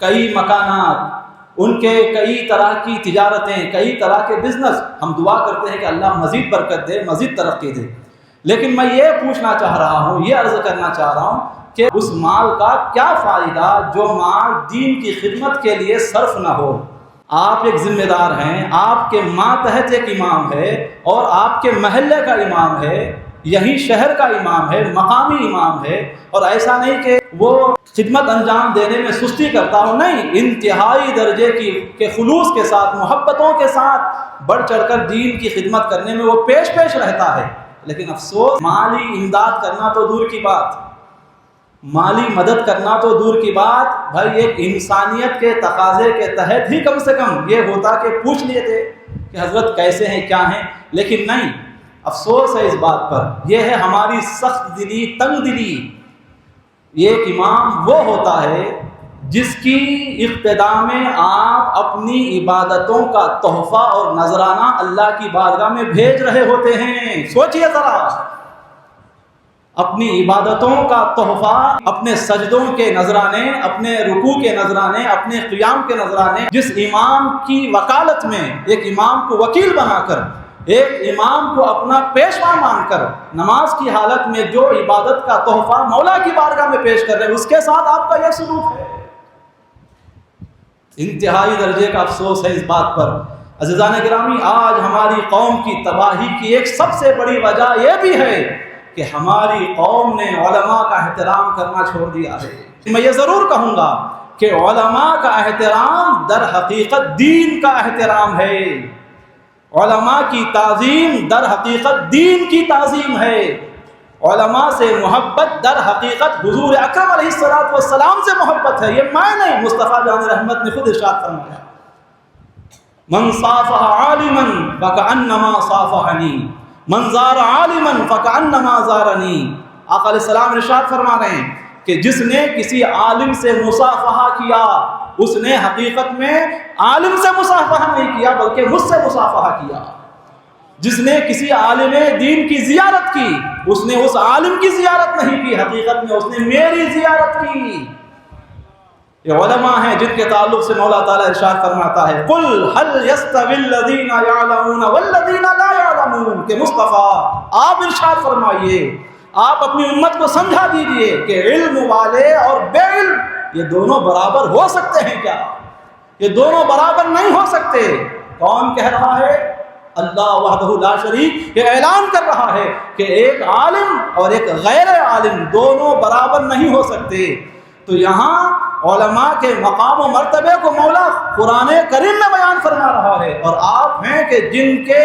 کئی مکانات، ان کے کئی طرح کی تجارتیں، کئی طرح کے بزنس، ہم دعا کرتے ہیں کہ اللہ مزید برکت دے، مزید ترقی دے. لیکن میں یہ پوچھنا چاہ رہا ہوں، یہ عرض کرنا چاہ رہا ہوں کہ اس مال کا کیا فائدہ جو مال دین کی خدمت کے لیے صرف نہ ہو. آپ ایک ذمہ دار ہیں، آپ کے ماتحت ایک امام ہے اور آپ کے محلے کا امام ہے، یہی شہر کا امام ہے، مقامی امام ہے، اور ایسا نہیں کہ وہ خدمت انجام دینے میں سستی کرتا ہو، نہیں، انتہائی درجے کے خلوص کے ساتھ، محبتوں کے ساتھ بڑھ چڑھ کر دین کی خدمت کرنے میں وہ پیش رہتا ہے. لیکن افسوس، مالی امداد کرنا تو دور کی بات، مالی مدد کرنا تو دور کی بات، بھائی ایک انسانیت کے تقاضے کے تحت ہی کم سے کم یہ ہوتا کہ پوچھ لیے تھے کہ حضرت کیسے ہیں، کیا ہیں. لیکن نہیں، افسوس ہے اس بات پر. یہ ہے ہماری سخت دلی، تنگ دلی. ایک امام وہ ہوتا ہے جس کی ابتدا میں آپ اپنی عبادتوں کا تحفہ اور نذرانہ اللہ کی بارگاہ میں بھیج رہے ہوتے ہیں. سوچئے ذرا، اپنی عبادتوں کا تحفہ، اپنے سجدوں کے نذرانے، اپنے رکوع کے نذرانے، اپنے قیام کے نذرانے، جس امام کی وکالت میں ایک امام کو وکیل بنا کر، ایک امام کو اپنا پیشوا مان کر نماز کی حالت میں جو عبادت کا تحفہ مولا کی بارگاہ میں پیش کر رہے ہیں، اس کے ساتھ آپ کا یہ سلوک ہے. انتہائی درجے کا افسوس ہے اس بات پر. عزیزان گرامی، آج ہماری قوم کی تباہی کی ایک سب سے بڑی وجہ یہ بھی ہے کہ ہماری قوم نے علماء کا احترام کرنا چھوڑ دیا ہے. میں یہ ضرور کہوں گا کہ علماء کا احترام در حقیقت دین کا احترام ہے. علماء کی تعظیم در حقیقت دین کی تعظیم ہے. علماء سے محبت در حقیقت حضور اکرم علیہ السلام سے محبت ہے. یہ میں نہیں، مصطفیٰ جان رحمت نے خود ارشاد فرمایا، من صافح عالما فکأنما صافحنی، من زار عالما فکأنما زارنی. آقا علیہ السلام ارشاد فرما رہے ہیں کہ جس نے کسی عالم سے مصافحہ کیا، اس نے حقیقت میں عالم سے مصافحہ نہیں کیا بلکہ مجھ سے مصافحہ کیا. جس نے کسی عالم دین کی زیارت کی، اس نے اس عالم کی زیارت نہیں کی، حقیقت میں اس نے میری زیارت کی. یہ علماء ہیں جن کے تعلق سے مولا تعالیٰ ارشاد فرماتا ہے، قل هل يستوي الذين يعلمون والذين لا يعلمون، کہ مصطفیٰ آپ ارشاد فرمائیے، آپ اپنی امت کو سمجھا دیجئے کہ علم والے اور بے علم یہ دونوں برابر ہو سکتے ہیں کیا؟ یہ دونوں برابر نہیں ہو سکتے. کون کہہ رہا ہے؟ اللہ وحدہ لا شریک یہ اعلان کر رہا ہے کہ ایک عالم اور ایک غیر عالم دونوں برابر نہیں ہو سکتے. تو یہاں علماء کے مقام و مرتبے کو مولا قرآن کریم میں بیان فرما رہا ہے، اور آپ ہیں کہ جن کے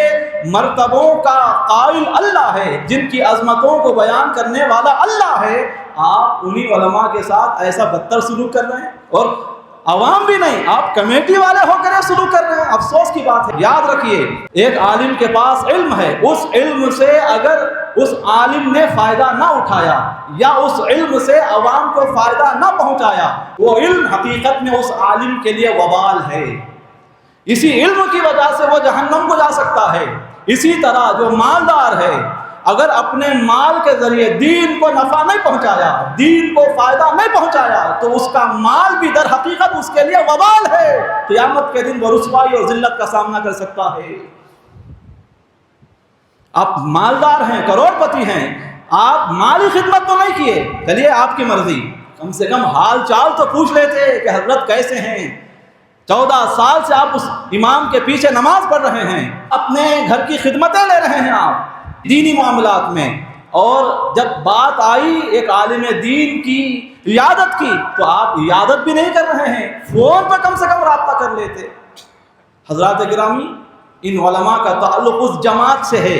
مرتبوں کا قائل اللہ ہے، جن کی عظمتوں کو بیان کرنے والا اللہ ہے، آپ انہی علماء کے ساتھ ایسا بدتر سلوک کر رہے ہیں. اور عوام بھی نہیں، آپ کمیٹی والے ہو کر سلوک کر رہے ہیں. افسوس کی بات ہے. یاد رکھیے، ایک عالم کے پاس علم ہے، اس علم سے اگر اس عالم نے فائدہ نہ اٹھایا یا اس علم سے عوام کو فائدہ نہ پہنچایا، وہ علم حقیقت میں اس عالم کے لیے وبال ہے. اسی علم کی وجہ سے وہ جہنم کو جا سکتا ہے. اسی طرح جو مالدار ہے، اگر اپنے مال کے ذریعے دین کو نفع نہیں پہنچایا، دین کو فائدہ نہیں پہنچایا، تو اس کا مال بھی در حقیقت اس کے لیے وبال ہے. قیامت کے دن وہ رسوائی اور ذلت کا سامنا کر سکتا ہے. آپ مالدار ہیں، کروڑ پتی ہیں، آپ مالی خدمت تو نہیں کیے، چلیے آپ کی مرضی، کم سے کم حال چال تو پوچھ لیتے کہ حضرت کیسے ہیں. 14 سال سے آپ اس امام کے پیچھے نماز پڑھ رہے ہیں، اپنے گھر کی خدمتیں لے رہے ہیں آپ دینی معاملات میں، اور جب بات آئی ایک عالم دین کی عیادت کی تو آپ عیادت بھی نہیں کر رہے ہیں، فون پر کم سے کم رابطہ کر لیتے. حضرات گرامی، ان علماء کا تعلق اس جماعت سے ہے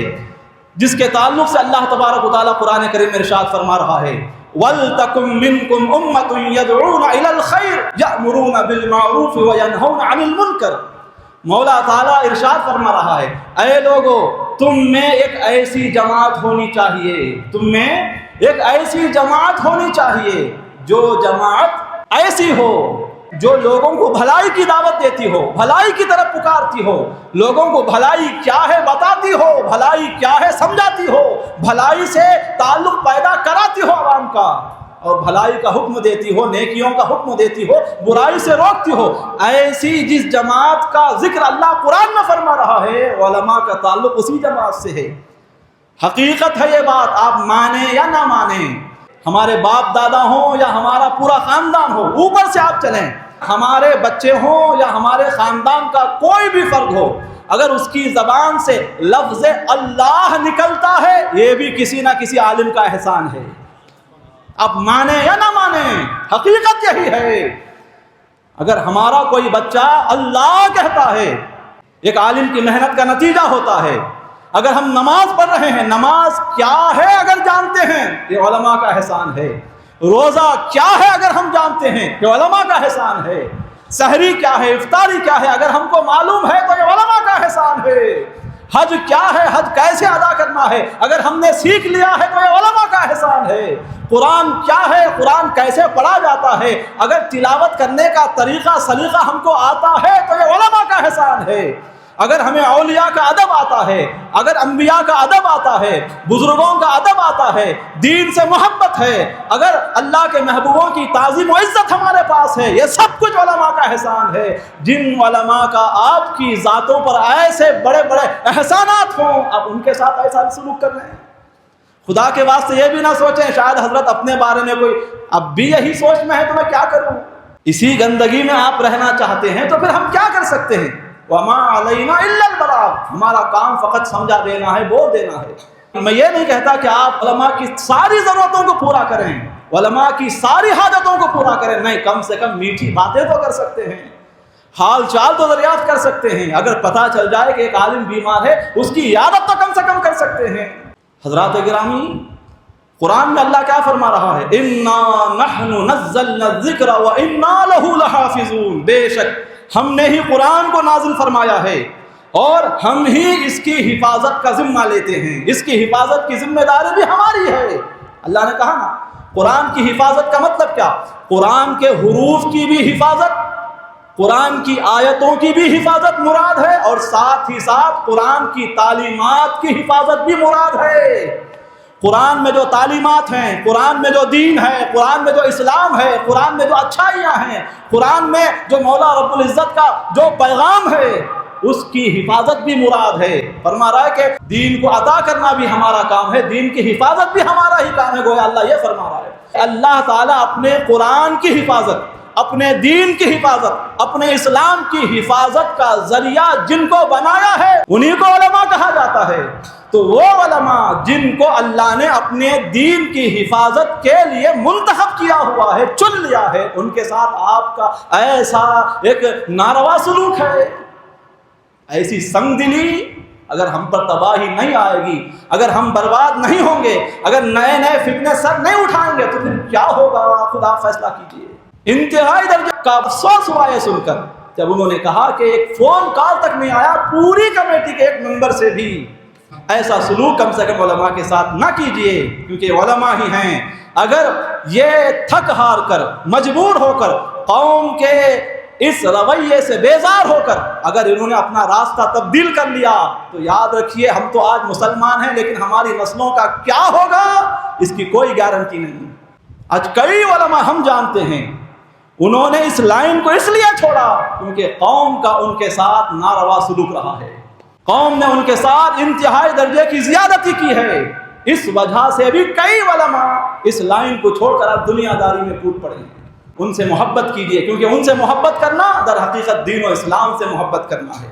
جس کے تعلق سے اللہ تبارک و تعالیٰ قرآن کریم میں ارشاد فرما رہا ہے، وَلْتَكُمْ مِنْكُمْ أُمَّةٌ يَدْعُونَ إِلَى الْخَيْرِ يَأْمُرُونَ بِالْمَعْرُوفِ وَيَنْهَوْنَ عَنِ الْمُنْكَرِ. مولا تعالیٰ ارشاد فرما رہا ہے، اے لوگو، تم میں ایک ایسی جماعت ہونی چاہیے، تم میں ایک ایسی جماعت ہونی چاہیے جو جماعت ایسی ہو جو لوگوں کو بھلائی کی دعوت دیتی ہو، بھلائی کی طرف پکارتی ہو، لوگوں کو بھلائی کیا ہے بتاتی ہو، بھلائی کیا ہے سمجھاتی ہو، بھلائی سے تعلق پیدا کراتی ہو عوام کا. اور بھلائی کا حکم دیتی ہو، نیکیوں کا حکم دیتی ہو، برائی سے روکتی ہو، ایسی جس جماعت کا ذکر اللہ قرآن میں فرما رہا ہے، علماء کا تعلق اسی جماعت سے ہے۔ حقیقت ہے یہ بات، آپ مانیں یا نہ مانیں، ہمارے باپ دادا ہوں یا ہمارا پورا خاندان ہو، اوپر سے آپ چلیں، ہمارے بچے ہوں یا ہمارے خاندان کا کوئی بھی فرد ہو، اگر اس کی زبان سے لفظ اللہ نکلتا ہے، یہ بھی کسی نہ کسی عالم کا احسان ہے۔ اب مانیں یا نہ مانیں، حقیقت یہی ہے۔ اگر ہمارا کوئی بچہ اللہ کہتا ہے، ایک عالم کی محنت کا نتیجہ ہوتا ہے۔ اگر ہم نماز پڑھ رہے ہیں، نماز کیا ہے اگر جانتے ہیں، یہ علماء کا احسان ہے۔ روزہ کیا ہے اگر ہم جانتے ہیں، یہ علماء کا احسان ہے۔ سحری کیا ہے، افطاری کیا ہے اگر ہم کو معلوم ہے تو یہ علماء کا احسان ہے۔ حج کیا ہے، حج کیسے ادا کرنا ہے اگر ہم نے سیکھ لیا ہے تو یہ علماء کا احسان ہے۔ قرآن کیا ہے، قرآن کیسے پڑھا جاتا ہے اگر تلاوت کرنے کا طریقہ سلیقہ ہم کو آتا ہے تو یہ علماء کا احسان ہے۔ اگر ہمیں اولیاء کا ادب آتا ہے، اگر انبیاء کا ادب آتا ہے، بزرگوں کا ادب آتا ہے، دین سے محبت ہے، اگر اللہ کے محبوبوں کی تعظیم و عزت ہمارے پاس ہے، یہ سب کچھ علماء کا احسان ہے۔ جن علماء کا آپ کی ذاتوں پر ایسے بڑے بڑے احسانات ہوں، آپ ان کے ساتھ ایسا سلوک کر رہے ہیں۔ خدا کے واسطے یہ بھی نہ سوچیں شاید حضرت اپنے بارے میں کوئی اب بھی یہی سوچ میں ہے تو میں کیا کروں۔ اسی گندگی میں آپ رہنا چاہتے ہیں تو پھر ہم کیا کر سکتے ہیں؟ وَمَا عَلَيْنَا إِلَّا الْبَلَاغُ، ہمارا کام فقط سمجھا دینا ہے، بول دینا ہے۔ میں یہ نہیں کہتا کہ آپ علماء کی ساری ضرورتوں کو پورا کریں، علماء کی ساری حاجتوں کو پورا کریں، نہیں، کم سے کم میٹھی باتیں تو کر سکتے ہیں، حال چال تو دریافت کر سکتے ہیں۔ اگر پتہ چل جائے کہ ایک عالم بیمار ہے، اس کی عیادت تو کم سے کم کر سکتے ہیں۔ حضرات گرامی، قرآن میں اللہ کیا فرما رہا ہے؟ اِنَّا نَحْنُ نَزَّلْنَا الذِّكْرَ وَإِنَّا لَهُ لَحَافِظُونَ، بے شک ہم نے ہی قرآن کو نازل فرمایا ہے اور ہم ہی اس کی حفاظت کا ذمہ لیتے ہیں، اس کی حفاظت کی ذمہ داری بھی ہماری ہے۔ اللہ نے کہا نا، قرآن کی حفاظت کا مطلب کیا؟ قرآن کے حروف کی بھی حفاظت، قرآن کی آیتوں کی بھی حفاظت مراد ہے، اور ساتھ ہی ساتھ قرآن کی تعلیمات کی حفاظت بھی مراد ہے۔ قرآن میں جو تعلیمات ہیں، قرآن میں جو دین ہے، قرآن میں جو اسلام ہے، قرآن میں جو اچھائیاں ہیں، قرآن میں جو مولا رب العزت کا جو پیغام ہے، اس کی حفاظت بھی مراد ہے۔ فرما رہا ہے کہ دین کو عطا کرنا بھی ہمارا کام ہے، دین کی حفاظت بھی ہمارا ہی کام ہے۔ گویا اللہ یہ فرما رہا ہے، اللہ تعالیٰ اپنے قرآن کی حفاظت، اپنے دین کی حفاظت، اپنے اسلام کی حفاظت کا ذریعہ جن کو بنایا ہے انہی کو علماء کہا جاتا ہے۔ تو وہ علماء جن کو اللہ نے اپنے دین کی حفاظت کے لیے منتخب کیا ہوا ہے، چن لیا ہے، ان کے ساتھ آپ کا ایسا ایک ناروا سلوک ہے، ایسی سنگ دلی اگر ہم پر تباہی نہیں آئے گی، اگر ہم برباد نہیں ہوں گے، اگر نئے نئے فتنے سر نہیں اٹھائیں گے تو پھر کیا ہوگا؟ خدا فیصلہ کیجیے۔ انتہائی درجے کا افسوس ہوا یہ سن کر جب انہوں نے کہا کہ ایک فون کال تک نہیں آیا پوری کمیٹی کے ایک ممبر سے بھی۔ ایسا سلوک کم سے کم علماء کے ساتھ نہ کیجیے، کیونکہ علماء ہی ہیں۔ اگر یہ تھک ہار کر، مجبور ہو کر، قوم کے اس رویے سے بیزار ہو کر اگر انہوں نے اپنا راستہ تبدیل کر لیا تو یاد رکھیے ہم تو آج مسلمان ہیں، لیکن ہماری نسلوں کا کیا ہوگا اس کی کوئی گارنٹی نہیں۔ آج کئی علماء ہم جانتے ہیں انہوں نے اس لائن کو اس لیے چھوڑا کیونکہ قوم کا ان کے ساتھ ناروا سلوک رہا ہے، قوم نے ان کے ساتھ انتہائی درجے کی زیادتی کی ہے۔ اس وجہ سے بھی کئی علماء اس لائن کو چھوڑ کر اب دنیا داری میں کود پڑے ہیں۔ ان سے محبت کیجیے، کیونکہ ان سے محبت کرنا در حقیقت دین و اسلام سے محبت کرنا ہے۔